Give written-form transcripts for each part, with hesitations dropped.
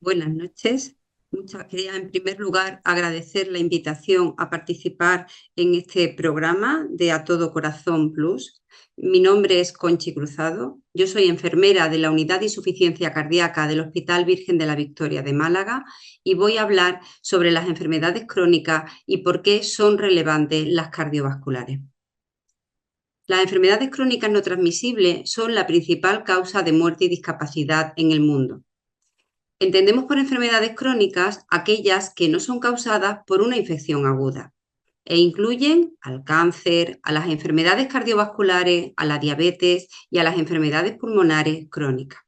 Buenas noches. Quería en primer lugar agradecer la invitación a participar en este programa de A Todo Corazón Plus. Mi nombre es Conchi Cruzado. Yo soy enfermera de la Unidad de Insuficiencia Cardíaca del Hospital Virgen de la Victoria de Málaga y voy a hablar sobre las enfermedades crónicas y por qué son relevantes las cardiovasculares. Las enfermedades crónicas no transmisibles son la principal causa de muerte y discapacidad en el mundo. Entendemos por enfermedades crónicas aquellas que no son causadas por una infección aguda e incluyen al cáncer, a las enfermedades cardiovasculares, a la diabetes y a las enfermedades pulmonares crónicas.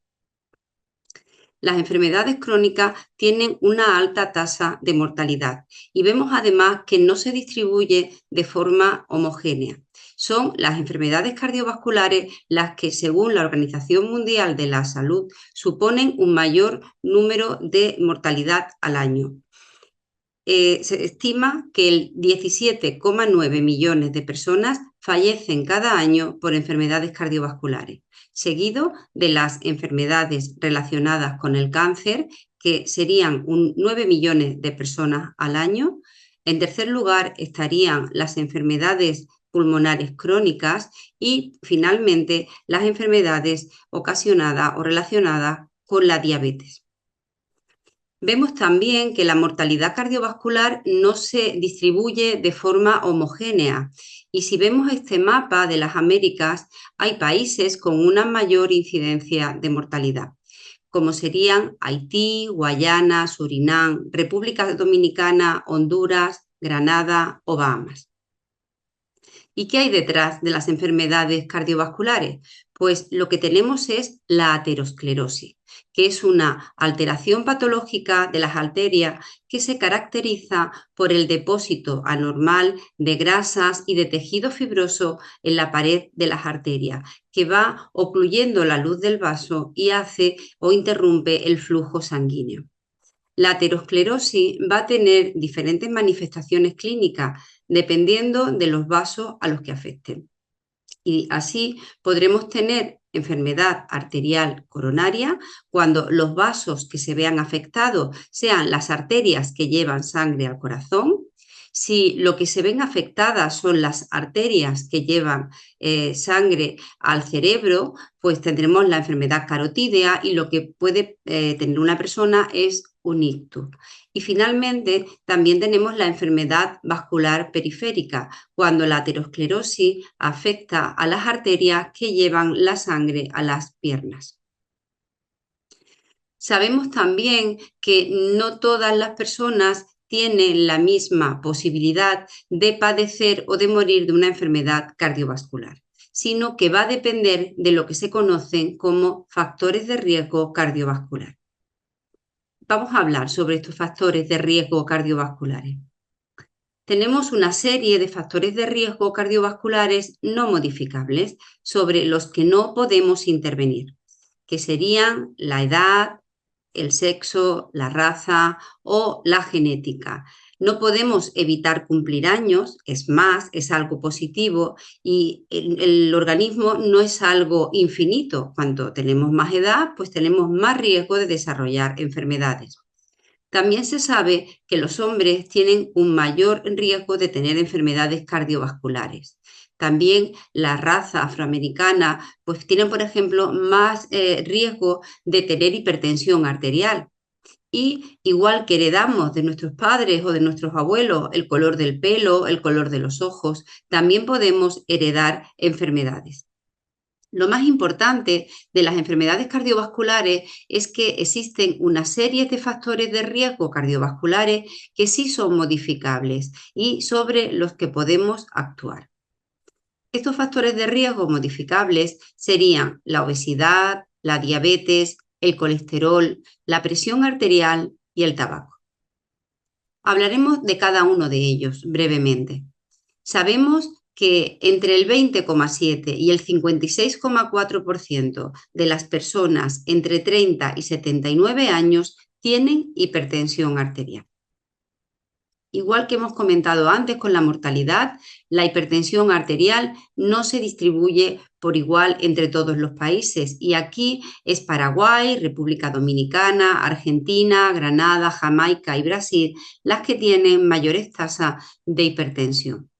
Las enfermedades crónicas tienen una alta tasa de mortalidad y vemos además que no se distribuye de forma homogénea. Son las enfermedades cardiovasculares las que, según la Organización Mundial de la Salud, suponen un mayor número de mortalidad al año. Se estima que el 17,9 millones de personas fallecen cada año por enfermedades cardiovasculares, seguido de las enfermedades relacionadas con el cáncer, que serían 9 millones de personas al año. En tercer lugar estarían las enfermedades pulmonares crónicas y finalmente las enfermedades ocasionadas o relacionadas con la diabetes. Vemos también que la mortalidad cardiovascular no se distribuye de forma homogénea y si vemos este mapa de las Américas, hay países con una mayor incidencia de mortalidad, como serían Haití, Guayana, Surinam, República Dominicana, Honduras, Granada o Bahamas. ¿Y qué hay detrás de las enfermedades cardiovasculares? Pues lo que tenemos es la aterosclerosis, que es una alteración patológica de las arterias que se caracteriza por el depósito anormal de grasas y de tejido fibroso en la pared de las arterias, que va ocluyendo la luz del vaso y hace o interrumpe el flujo sanguíneo. La aterosclerosis va a tener diferentes manifestaciones clínicas dependiendo de los vasos a los que afecten. Y así podremos tener enfermedad arterial coronaria cuando los vasos que se vean afectados sean las arterias que llevan sangre al corazón. Si lo que se ven afectadas son las arterias que llevan sangre al cerebro, pues tendremos la enfermedad carotídea y lo que puede tener una persona es un ictus. Y finalmente también tenemos la enfermedad vascular periférica, cuando la aterosclerosis afecta a las arterias que llevan la sangre a las piernas. Sabemos también que no todas las personas tienen la misma posibilidad de padecer o de morir de una enfermedad cardiovascular, sino que va a depender de lo que se conocen como factores de riesgo cardiovascular. Vamos a hablar sobre estos factores de riesgo cardiovasculares. Tenemos una serie de factores de riesgo cardiovasculares no modificables sobre los que no podemos intervenir, que serían la edad, el sexo, la raza o la genética. No podemos evitar cumplir años, es más, es algo positivo y el organismo no es algo infinito. Cuando tenemos más edad, pues tenemos más riesgo de desarrollar enfermedades. También se sabe que los hombres tienen un mayor riesgo de tener enfermedades cardiovasculares. También la raza afroamericana pues tiene, por ejemplo, más riesgo de tener hipertensión arterial. Y igual que heredamos de nuestros padres o de nuestros abuelos el color del pelo, el color de los ojos, también podemos heredar enfermedades. Lo más importante de las enfermedades cardiovasculares es que existen una serie de factores de riesgo cardiovasculares que sí son modificables y sobre los que podemos actuar. Estos factores de riesgo modificables serían la obesidad, la diabetes, el colesterol, la presión arterial y el tabaco. Hablaremos de cada uno de ellos brevemente. Sabemos que entre el 20,7 y el 56,4% de las personas entre 30 y 79 años tienen hipertensión arterial. Igual que hemos comentado antes con la mortalidad, la hipertensión arterial no se distribuye por igual entre todos los países y aquí es Paraguay, República Dominicana, Argentina, Granada, Jamaica y Brasil las que tienen mayores tasas de hipertensión.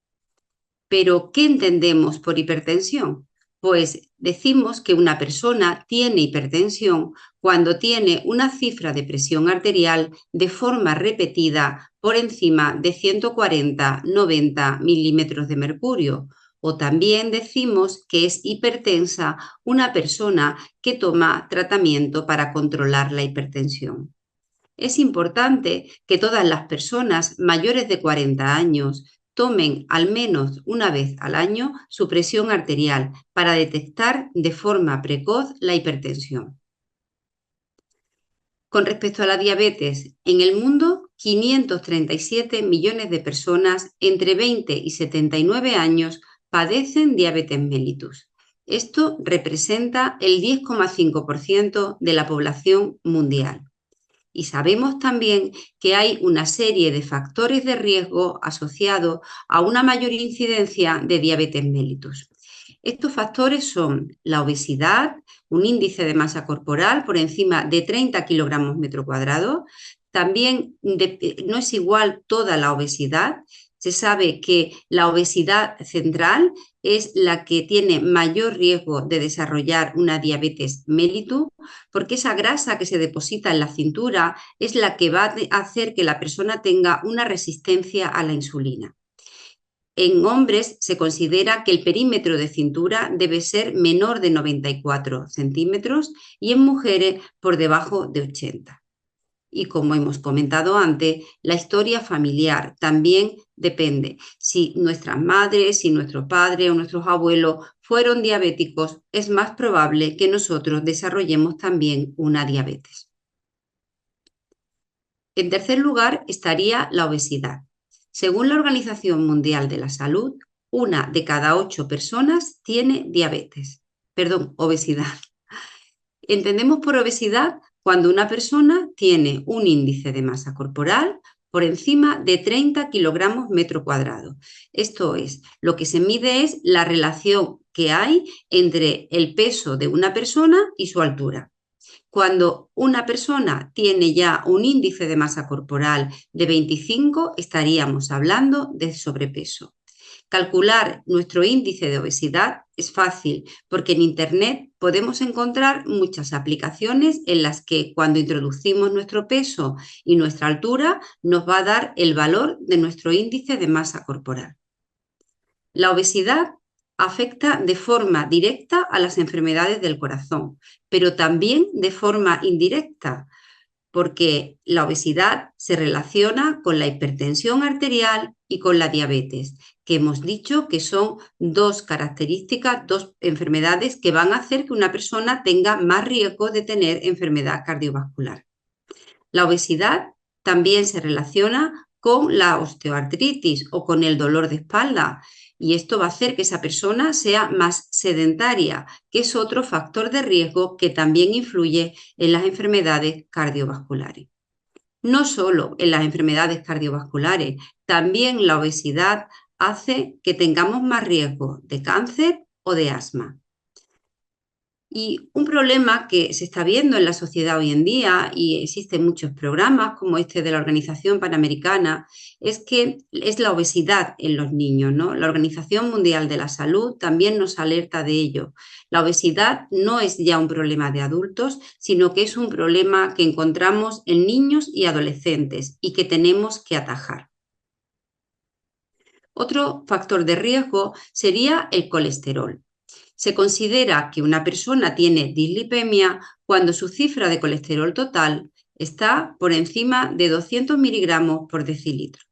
Pero, ¿qué entendemos por hipertensión? Pues decimos que una persona tiene hipertensión cuando tiene una cifra de presión arterial de forma repetida por encima de 140-90 milímetros de mercurio. O también decimos que es hipertensa una persona que toma tratamiento para controlar la hipertensión. Es importante que todas las personas mayores de 40 años tomen al menos una vez al año su presión arterial para detectar de forma precoz la hipertensión. Con respecto a la diabetes, en el mundo 537 millones de personas entre 20 y 79 años padecen diabetes mellitus. Esto representa el 10,5% de la población mundial. Y sabemos también que hay una serie de factores de riesgo asociados a una mayor incidencia de diabetes mellitus. Estos factores son la obesidad, un índice de masa corporal por encima de 30 kilogramos metro cuadrado. También no es igual toda la obesidad. Se sabe que la obesidad central es la que tiene mayor riesgo de desarrollar una diabetes mellitus, porque esa grasa que se deposita en la cintura es la que va a hacer que la persona tenga una resistencia a la insulina. En hombres se considera que el perímetro de cintura debe ser menor de 94 centímetros y en mujeres por debajo de 80. Y como hemos comentado antes, la historia familiar también depende. Si nuestras madres, si nuestros padres o nuestros abuelos fueron diabéticos, es más probable que nosotros desarrollemos también una diabetes. En tercer lugar estaría la obesidad. Según la Organización Mundial de la Salud, 1 de cada 8 personas tiene obesidad. Entendemos por obesidad cuando una persona tiene un índice de masa corporal por encima de 30 kilogramos metro cuadrado. Esto es, lo que se mide es la relación que hay entre el peso de una persona y su altura. Cuando una persona tiene ya un índice de masa corporal de 25, estaríamos hablando de sobrepeso. Calcular nuestro índice de obesidad es fácil porque en Internet podemos encontrar muchas aplicaciones en las que cuando introducimos nuestro peso y nuestra altura nos va a dar el valor de nuestro índice de masa corporal. La obesidad afecta de forma directa a las enfermedades del corazón, pero también de forma indirecta, porque la obesidad se relaciona con la hipertensión arterial y con la diabetes, que hemos dicho que son dos características, dos enfermedades que van a hacer que una persona tenga más riesgo de tener enfermedad cardiovascular. La obesidad también se relaciona con la osteoartritis o con el dolor de espalda, y esto va a hacer que esa persona sea más sedentaria, que es otro factor de riesgo que también influye en las enfermedades cardiovasculares. No solo en las enfermedades cardiovasculares, también la obesidad hace que tengamos más riesgo de cáncer o de asma. Y un problema que se está viendo en la sociedad hoy en día, y existen muchos programas como este de la Organización Panamericana, es que es la obesidad en los niños, ¿no? La Organización Mundial de la Salud también nos alerta de ello. La obesidad no es ya un problema de adultos, sino que es un problema que encontramos en niños y adolescentes y que tenemos que atajar. Otro factor de riesgo sería el colesterol. Se considera que una persona tiene dislipemia cuando su cifra de colesterol total está por encima de 200 miligramos por decilitro.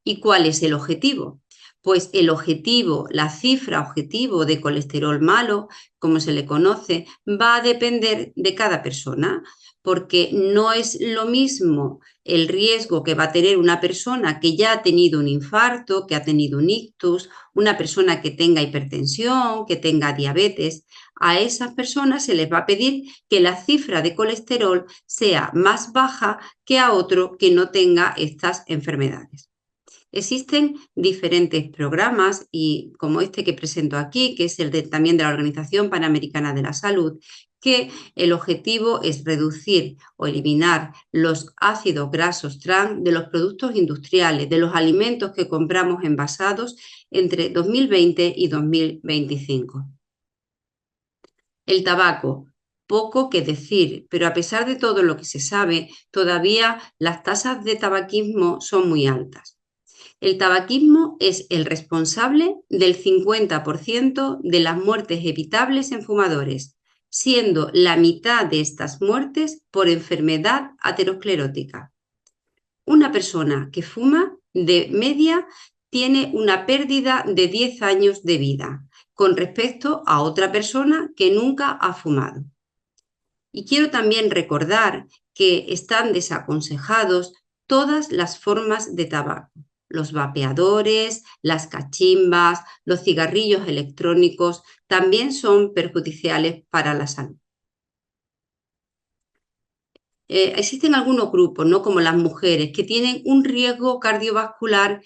¿Y cuál es el objetivo? Pues el objetivo, la cifra objetivo de colesterol malo, como se le conoce, va a depender de cada persona, porque no es lo mismo el riesgo que va a tener una persona que ya ha tenido un infarto, que ha tenido un ictus, una persona que tenga hipertensión, que tenga diabetes. A esas personas se les va a pedir que la cifra de colesterol sea más baja que a otro que no tenga estas enfermedades. Existen diferentes programas y como este que presento aquí, que es también de la Organización Panamericana de la Salud, que el objetivo es reducir o eliminar los ácidos grasos trans de los productos industriales, de los alimentos que compramos envasados entre 2020 y 2025. El tabaco. Poco que decir, pero a pesar de todo lo que se sabe, todavía las tasas de tabaquismo son muy altas. El tabaquismo es el responsable del 50% de las muertes evitables en fumadores, siendo la mitad de estas muertes por enfermedad aterosclerótica. Una persona que fuma, de media, tiene una pérdida de 10 años de vida con respecto a otra persona que nunca ha fumado. Y quiero también recordar que están desaconsejados todas las formas de tabaco, los vapeadores, las cachimbas, los cigarrillos electrónicos, también son perjudiciales para la salud. Existen algunos grupos, ¿no? Como las mujeres, que tienen un riesgo cardiovascular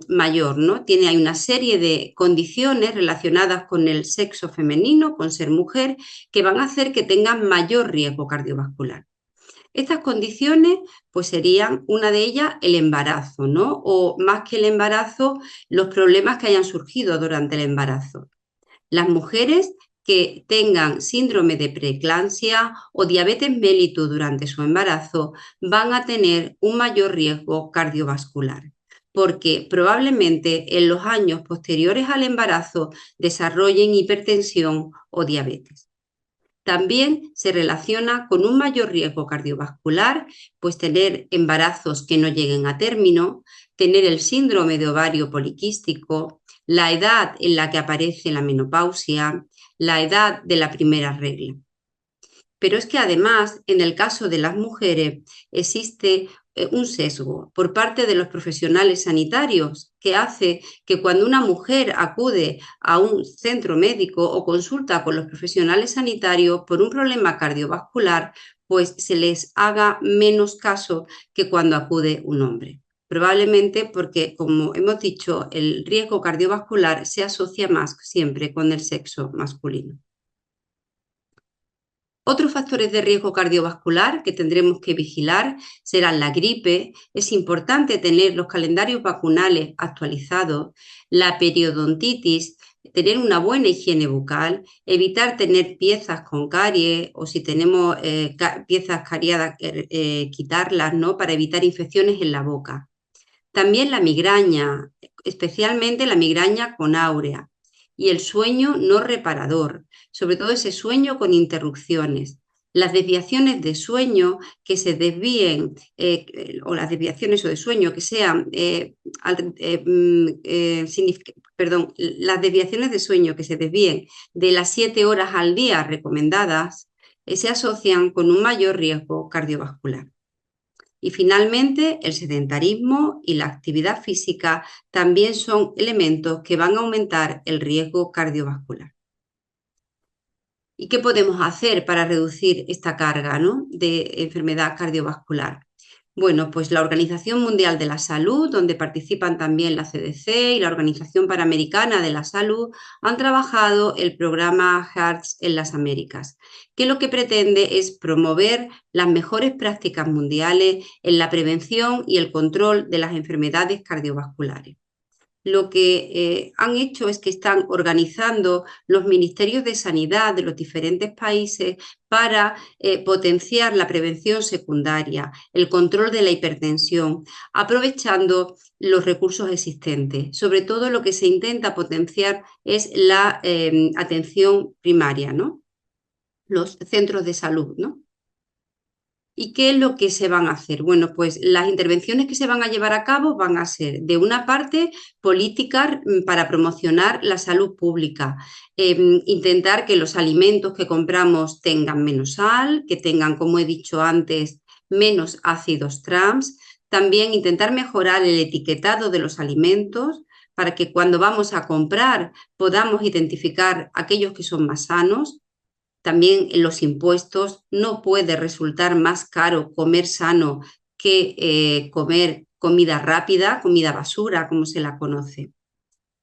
mayor, ¿no? Hay una serie de condiciones relacionadas con el sexo femenino, con ser mujer, que van a hacer que tengan mayor riesgo cardiovascular. Estas condiciones, pues serían una de ellas el embarazo, ¿no? O más que el embarazo, los problemas que hayan surgido durante el embarazo. Las mujeres que tengan síndrome de preeclampsia o diabetes mellitus durante su embarazo van a tener un mayor riesgo cardiovascular, porque probablemente en los años posteriores al embarazo desarrollen hipertensión o diabetes. También se relaciona con un mayor riesgo cardiovascular, pues tener embarazos que no lleguen a término, tener el síndrome de ovario poliquístico, la edad en la que aparece la menopausia, la edad de la primera regla. Pero es que además, en el caso de las mujeres, existe un sesgo por parte de los profesionales sanitarios que hace que cuando una mujer acude a un centro médico o consulta con los profesionales sanitarios por un problema cardiovascular, pues se les haga menos caso que cuando acude un hombre. Probablemente porque, como hemos dicho, el riesgo cardiovascular se asocia más siempre con el sexo masculino. Otros factores de riesgo cardiovascular que tendremos que vigilar serán la gripe. Es importante tener los calendarios vacunales actualizados, la periodontitis, tener una buena higiene bucal, evitar tener piezas con caries o si tenemos piezas cariadas, quitarlas, ¿no? Para evitar infecciones en la boca. También la migraña, especialmente la migraña con áurea y el sueño no reparador, sobre todo ese sueño con interrupciones. Las desviaciones de sueño que se desvíen o las desviaciones o de sueño que sean, las desviaciones de sueño que se desvíen de las 7 horas al día recomendadas se asocian con un mayor riesgo cardiovascular. Y finalmente, el sedentarismo y la actividad física también son elementos que van a aumentar el riesgo cardiovascular. ¿Y qué podemos hacer para reducir esta carga, ¿no? de enfermedad cardiovascular? Bueno, pues la Organización Mundial de la Salud, donde participan también la CDC y la Organización Panamericana de la Salud, han trabajado el programa HEARTS en las Américas, que lo que pretende es promover las mejores prácticas mundiales en la prevención y el control de las enfermedades cardiovasculares. Lo que han hecho es que están organizando los ministerios de sanidad de los diferentes países para potenciar la prevención secundaria, el control de la hipertensión, aprovechando los recursos existentes. Sobre todo lo que se intenta potenciar es la atención primaria, ¿no? Los centros de salud, ¿no? ¿Y qué es lo que se van a hacer? Bueno, pues las intervenciones que se van a llevar a cabo van a ser, de una parte, políticas para promocionar la salud pública, intentar que los alimentos que compramos tengan menos sal, que tengan, como he dicho antes, menos ácidos trans, también intentar mejorar el etiquetado de los alimentos para que cuando vamos a comprar podamos identificar aquellos que son más sanos. También en los impuestos no puede resultar más caro comer sano que comer comida rápida, comida basura, como se la conoce.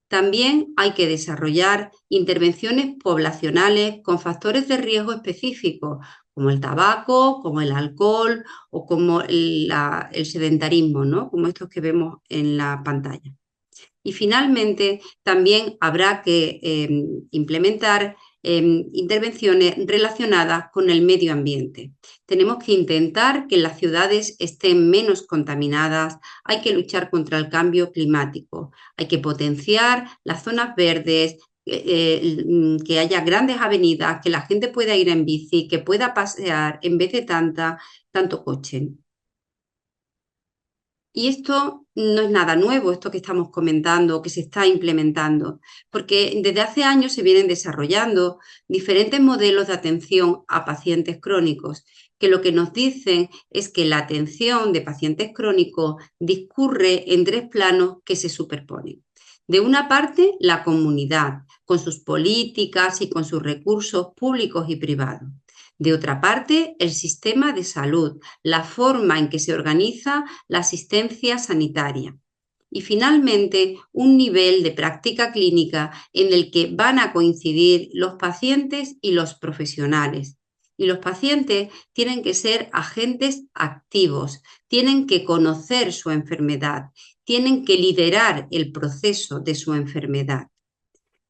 También hay que desarrollar intervenciones poblacionales con factores de riesgo específicos, como el tabaco, como el alcohol o como el sedentarismo, ¿no? Como estos que vemos en la pantalla. Y finalmente, también habrá que implementar intervenciones relacionadas con el medio ambiente. Tenemos que intentar que las ciudades estén menos contaminadas, hay que luchar contra el cambio climático, hay que potenciar las zonas verdes, que haya grandes avenidas, que la gente pueda ir en bici, que pueda pasear en vez de tanto coche. Y esto no es nada nuevo, esto que estamos comentando, que se está implementando, porque desde hace años se vienen desarrollando diferentes modelos de atención a pacientes crónicos, que lo que nos dicen es que la atención de pacientes crónicos discurre en tres planos que se superponen. De una parte, la comunidad, con sus políticas y con sus recursos públicos y privados. De otra parte, el sistema de salud, la forma en que se organiza la asistencia sanitaria. Y finalmente, un nivel de práctica clínica en el que van a coincidir los pacientes y los profesionales. Y los pacientes tienen que ser agentes activos, tienen que conocer su enfermedad, tienen que liderar el proceso de su enfermedad.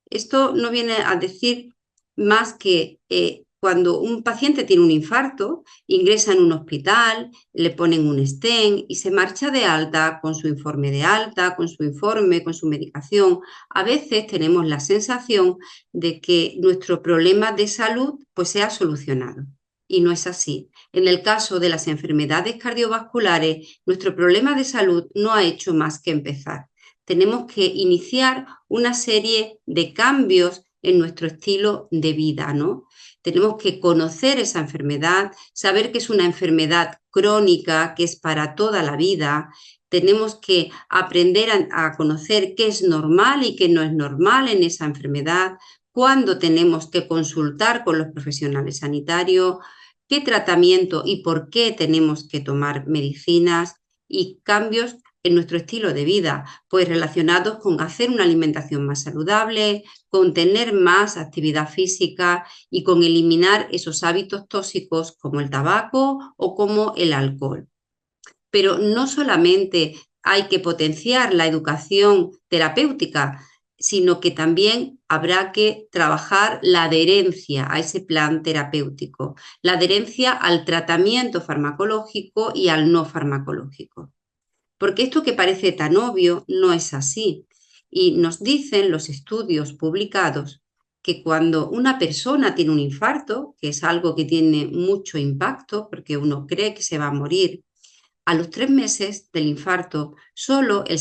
Esto no viene a decir más que cuando un paciente tiene un infarto, ingresa en un hospital, le ponen un stent y se marcha de alta con su informe de alta, con su informe, con su medicación. A veces tenemos la sensación de que nuestro problema de salud pues se ha solucionado. Y no es así. En el caso de las enfermedades cardiovasculares, nuestro problema de salud no ha hecho más que empezar. Tenemos que iniciar una serie de cambios en nuestro estilo de vida, ¿no? Tenemos que conocer esa enfermedad, saber que es una enfermedad crónica, que es para toda la vida. Tenemos que aprender a conocer qué es normal y qué no es normal en esa enfermedad, cuándo tenemos que consultar con los profesionales sanitarios, qué tratamiento y por qué tenemos que tomar medicinas y cambios en nuestro estilo de vida, pues relacionados con hacer una alimentación más saludable, con tener más actividad física y con eliminar esos hábitos tóxicos como el tabaco o como el alcohol. Pero no solamente hay que potenciar la educación terapéutica, sino que también habrá que trabajar la adherencia a ese plan terapéutico, la adherencia al tratamiento farmacológico y al no farmacológico. Porque esto que parece tan obvio no es así. Y nos dicen los estudios publicados que cuando una persona tiene un infarto, que es algo que tiene mucho impacto porque uno cree que se va a morir, a los 3 meses del infarto, solo entre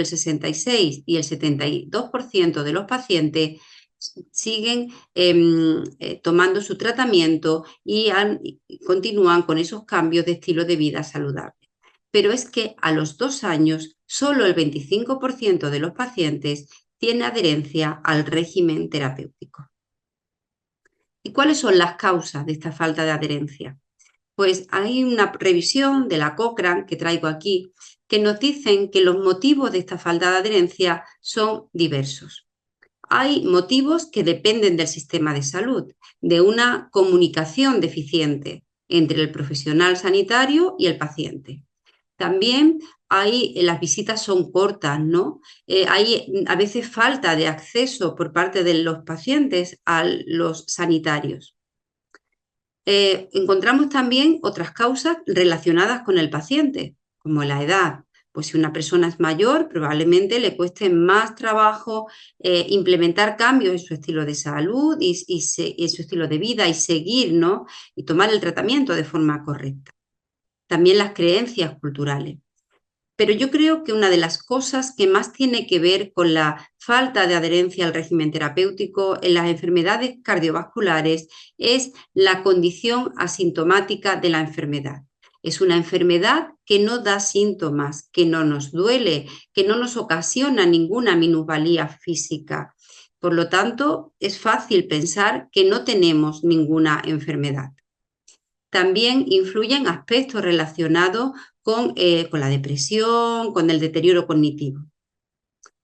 el 66 y el 72% de los pacientes siguen tomando su tratamiento y continúan con esos cambios de estilo de vida saludable. Pero es que a los 2 años, solo el 25% de los pacientes tiene adherencia al régimen terapéutico. ¿Y cuáles son las causas de esta falta de adherencia? Pues hay una revisión de la Cochrane que traigo aquí que nos dicen que los motivos de esta falta de adherencia son diversos. Hay motivos que dependen del sistema de salud, de una comunicación deficiente entre el profesional sanitario y el paciente. También las visitas son cortas, ¿no? Hay a veces falta de acceso por parte de los pacientes a los sanitarios. Encontramos también otras causas relacionadas con el paciente, como la edad. Pues si una persona es mayor, probablemente le cueste más trabajo implementar cambios en su estilo de salud y en su estilo de vida y seguir, ¿no? Y tomar el tratamiento de forma correcta. También las creencias culturales. Pero yo creo que una de las cosas que más tiene que ver con la falta de adherencia al régimen terapéutico en las enfermedades cardiovasculares es la condición asintomática de la enfermedad. Es una enfermedad que no da síntomas, que no nos duele, que no nos ocasiona ninguna minusvalía física. Por lo tanto, es fácil pensar que no tenemos ninguna enfermedad. También influyen aspectos relacionados con la depresión, con el deterioro cognitivo.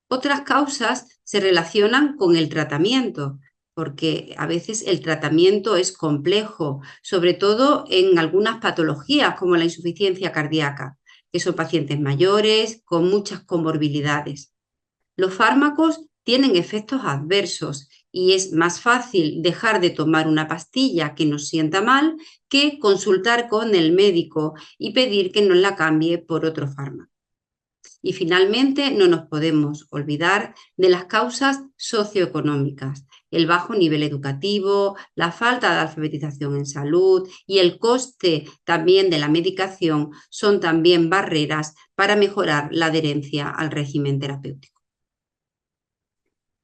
Otras causas se relacionan con el tratamiento, porque a veces el tratamiento es complejo, sobre todo en algunas patologías como la insuficiencia cardíaca, que son pacientes mayores con muchas comorbilidades. Los fármacos tienen efectos adversos y es más fácil dejar de tomar una pastilla que nos sienta mal que consultar con el médico y pedir que nos la cambie por otro fármaco. Y finalmente, no nos podemos olvidar de las causas socioeconómicas, el bajo nivel educativo, la falta de alfabetización en salud y el coste también de la medicación son también barreras para mejorar la adherencia al régimen terapéutico.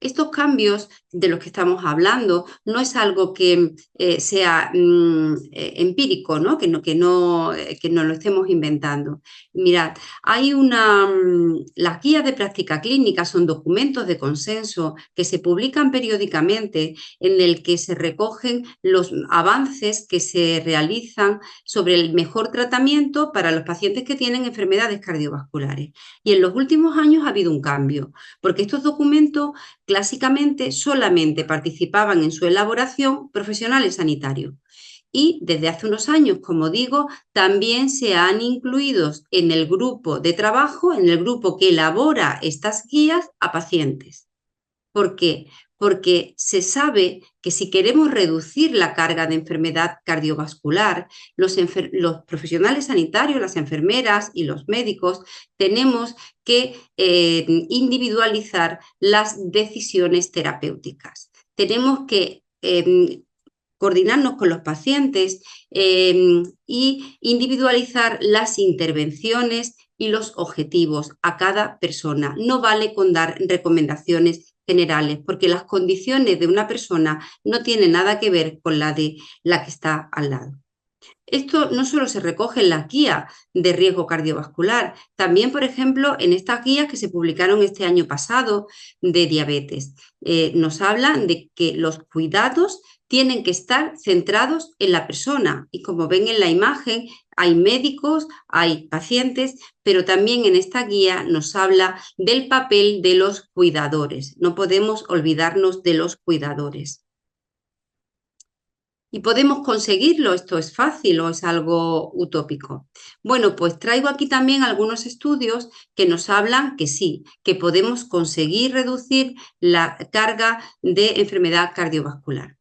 Estos cambios de los que estamos hablando no es algo que sea empírico, ¿no? Que no lo estemos inventando. Mirad, hay las guías de práctica clínica son documentos de consenso que se publican periódicamente en el que se recogen los avances que se realizan sobre el mejor tratamiento para los pacientes que tienen enfermedades cardiovasculares. Y en los últimos años ha habido un cambio, porque estos documentos clásicamente solamente participaban en su elaboración profesionales sanitarios y desde hace unos años, como digo, también se han incluido en el grupo de trabajo, en el grupo que elabora estas guías a pacientes. ¿Por qué? Porque se sabe que si queremos reducir la carga de enfermedad cardiovascular, los profesionales sanitarios, las enfermeras y los médicos tenemos que individualizar las decisiones terapéuticas. Tenemos que coordinarnos con los pacientes y individualizar las intervenciones y los objetivos a cada persona. No vale con dar recomendaciones generales, porque las condiciones de una persona no tienen nada que ver con la de la que está al lado. Esto no solo se recoge en las guías de riesgo cardiovascular, también, por ejemplo, en estas guías que se publicaron este año pasado de diabetes. Nos hablan de que los cuidados tienen que estar centrados en la persona y, como ven en la imagen, hay médicos, hay pacientes, pero también en esta guía nos habla del papel de los cuidadores. No podemos olvidarnos de los cuidadores. ¿Y podemos conseguirlo? ¿Esto es fácil o es algo utópico? Bueno, pues traigo aquí también algunos estudios que nos hablan que sí, que podemos conseguir reducir la carga de enfermedad cardiovascular.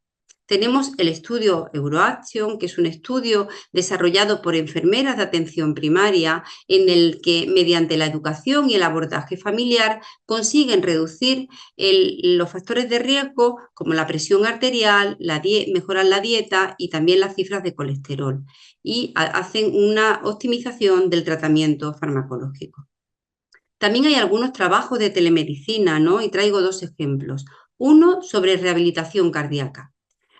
Tenemos el estudio Euroaction, que es un estudio desarrollado por enfermeras de atención primaria, en el que mediante la educación y el abordaje familiar consiguen reducir los factores de riesgo como la presión arterial, mejoran la dieta y también las cifras de colesterol y hacen una optimización del tratamiento farmacológico. También hay algunos trabajos de telemedicina, ¿no? Y traigo dos ejemplos. Uno sobre rehabilitación cardíaca.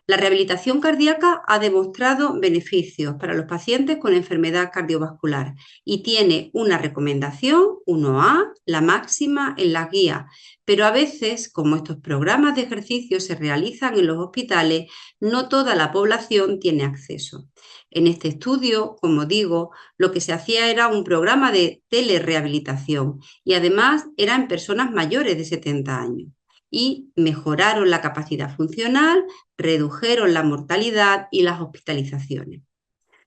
La rehabilitación cardíaca ha demostrado beneficios para los pacientes con enfermedad cardiovascular y tiene una recomendación 1A, la máxima en la guía, pero a veces, como estos programas de ejercicio se realizan en los hospitales, no toda la población tiene acceso. En este estudio, como digo, lo que se hacía era un programa de telerehabilitación y además eran personas mayores de 70 años. Y mejoraron la capacidad funcional, redujeron la mortalidad y las hospitalizaciones.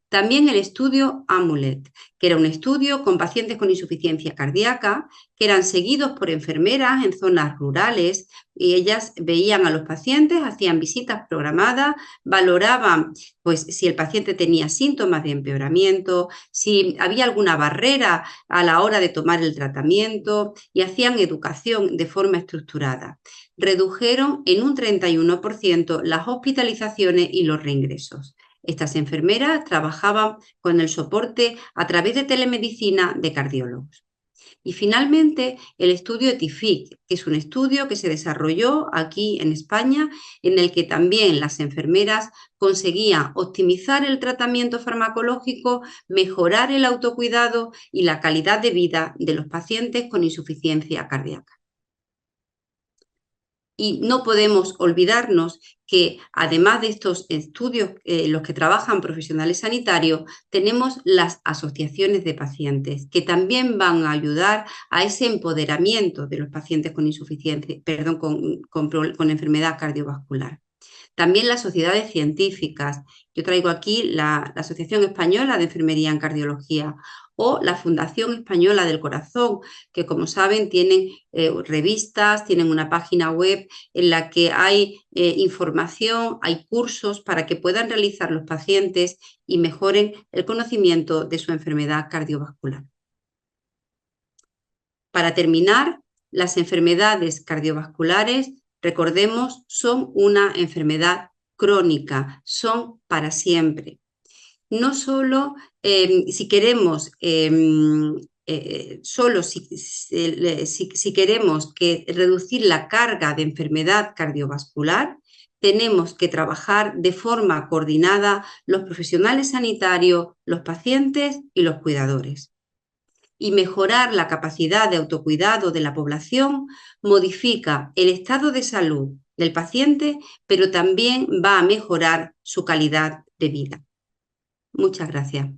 También el estudio AMULET, que era un estudio con pacientes con insuficiencia cardíaca, que eran seguidos por enfermeras en zonas rurales y ellas veían a los pacientes, hacían visitas programadas, valoraban pues, si el paciente tenía síntomas de empeoramiento, si había alguna barrera a la hora de tomar el tratamiento y hacían educación de forma estructurada. Redujeron en un 31% las hospitalizaciones y los reingresos. Estas enfermeras trabajaban con el soporte a través de telemedicina de cardiólogos. Y finalmente, el estudio ETIFIC, que es un estudio que se desarrolló aquí en España, en el que también las enfermeras conseguían optimizar el tratamiento farmacológico, mejorar el autocuidado y la calidad de vida de los pacientes con insuficiencia cardíaca. Y no podemos olvidarnos que además de estos estudios en los que trabajan profesionales sanitarios, tenemos las asociaciones de pacientes que también van a ayudar a ese empoderamiento de los pacientes con insuficiencia, perdón, con enfermedad cardiovascular. También las sociedades científicas. Yo traigo aquí la Asociación Española de Enfermería en Cardiología o la Fundación Española del Corazón, que como saben tienen revistas, tienen una página web en la que hay información, hay cursos para que puedan realizar los pacientes y mejoren el conocimiento de su enfermedad cardiovascular. Para terminar, las enfermedades cardiovasculares, recordemos, son una enfermedad crónica, son para siempre. No solo si queremos, si queremos reducir la carga de enfermedad cardiovascular, tenemos que trabajar de forma coordinada los profesionales sanitarios, los pacientes y los cuidadores. Y mejorar la capacidad de autocuidado de la población modifica el estado de salud del paciente, pero también va a mejorar su calidad de vida. Muchas gracias.